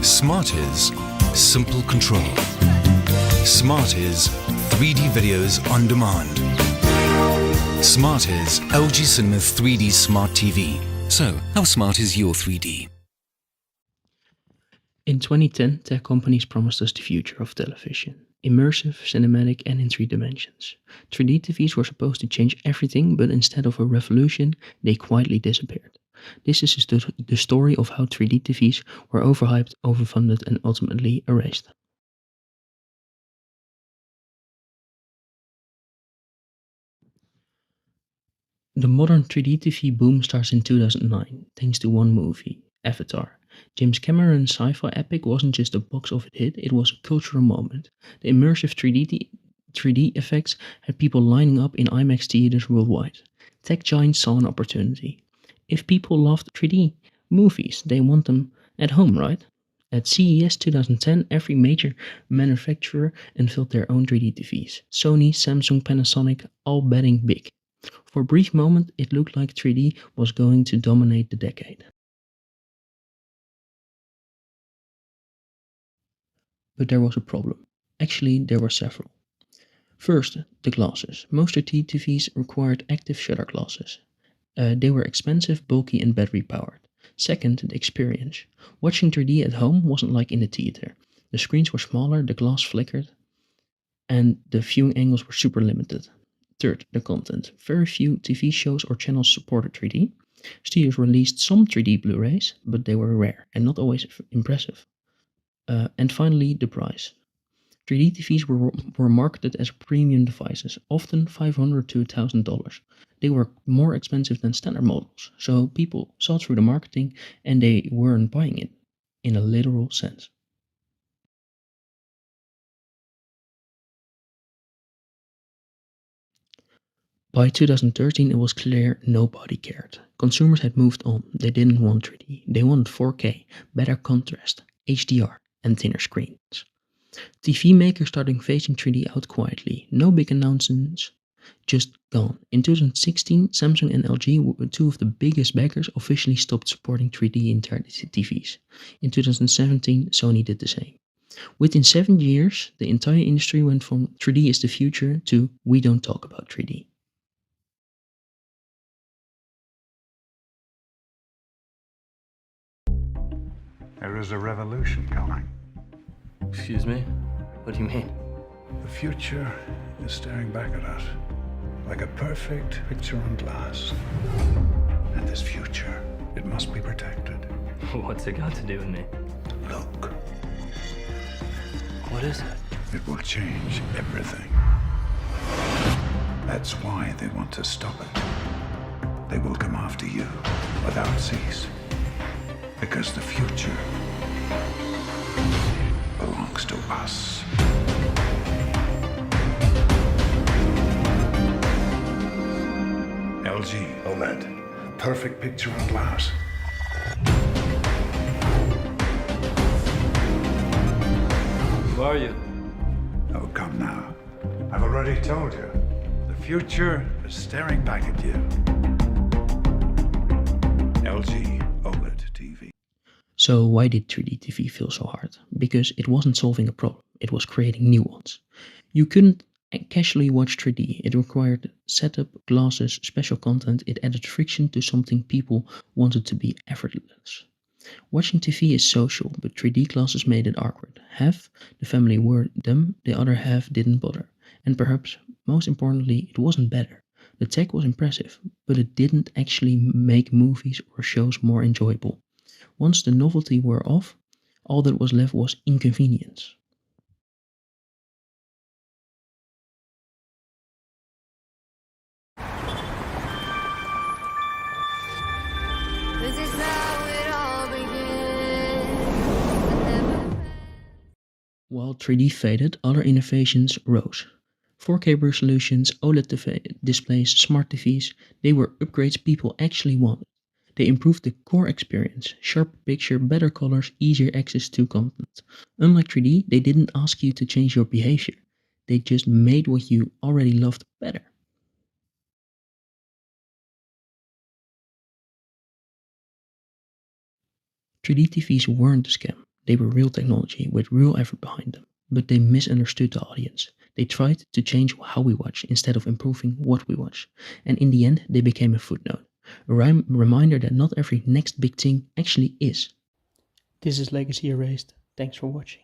Smart is simple control. Smart is 3D videos on demand. Smart is LG Cinema 3D Smart TV. So, how smart is your 3D? In 2010, tech companies promised us the future of television. Immersive, cinematic and in 3 dimensions. 3D TVs were supposed to change everything, but instead of a revolution, they quietly disappeared. This is the story of how 3D TVs were overhyped, overfunded and ultimately erased. The modern 3D TV boom starts in 2009, thanks to one movie, Avatar. James Cameron's sci-fi epic wasn't just a box office hit, it was a cultural moment. The immersive 3D effects had people lining up in IMAX theaters worldwide. Tech giants saw an opportunity. If people loved 3D movies, they want them at home, right? At CES 2010, every major manufacturer unveiled their own 3D TVs. Sony, Samsung, Panasonic, all betting big. For a brief moment, it looked like 3D was going to dominate the decade. But there was a problem. Actually, there were several. First, the glasses. Most 3D TVs required active shutter glasses. They were expensive, bulky and battery powered. Second, the experience. Watching 3D at home wasn't like in the theater. The screens were smaller, the glass flickered, and the viewing angles were super limited. Third, the content. Very few TV shows or channels supported 3D. Studios released some 3D Blu-rays, but they were rare and not always impressive. And finally, the price. 3D TVs were marketed as premium devices, often $500 to $1,000. They were more expensive than standard models, so people saw through the marketing and they weren't buying it, in a literal sense. By 2013 it was clear nobody cared. Consumers had moved on, they didn't want 3D, they wanted 4K, better contrast, HDR and thinner screens. TV makers started phasing 3D out quietly, no big announcements, just gone. In 2016, Samsung and LG, two of the biggest backers, officially stopped supporting 3D in their TVs. In 2017, Sony did the same. Within 7 years, the entire industry went from 3D is the future to we don't talk about 3D. There is a revolution coming. Excuse me? What do you mean? The future is staring back at us like a perfect picture on glass. And this future, it must be protected. What's it got to do with me? Look, What is it? it will change everything. That's why they want to stop it. They will come after you without cease. Because the future belongs to us. LG OLED, perfect picture on glass. Who are you? Oh, come now. I've already told you. The future is staring back at you. LG OLED TV. So why did 3D TV feel so hard? Because it wasn't solving a problem, it was creating new ones. You couldn't casually watch 3D, it required setup, glasses, special content, it added friction to something people wanted to be effortless. Watching TV is social, but 3D glasses made it awkward. Half the family wore them, the other half didn't bother. And perhaps most importantly, it wasn't better. The tech was impressive, but it didn't actually make movies or shows more enjoyable. Once the novelty wore off, all that was left was inconvenience. This is how it all began. While 3D faded, other innovations rose. 4K resolutions, OLED displays, smart TVs, they were upgrades people actually wanted. They improved the core experience, sharper picture, better colors, easier access to content. Unlike 3D, they didn't ask you to change your behavior. They just made what you already loved better. "3D TVs weren't a scam. They were real technology with real effort behind them, but they misunderstood the audience. They tried to change how we watch instead of improving what we watch, and in the end they became a footnote, a reminder that not every next big thing actually is. This is Legacy Erased. Thanks for watching.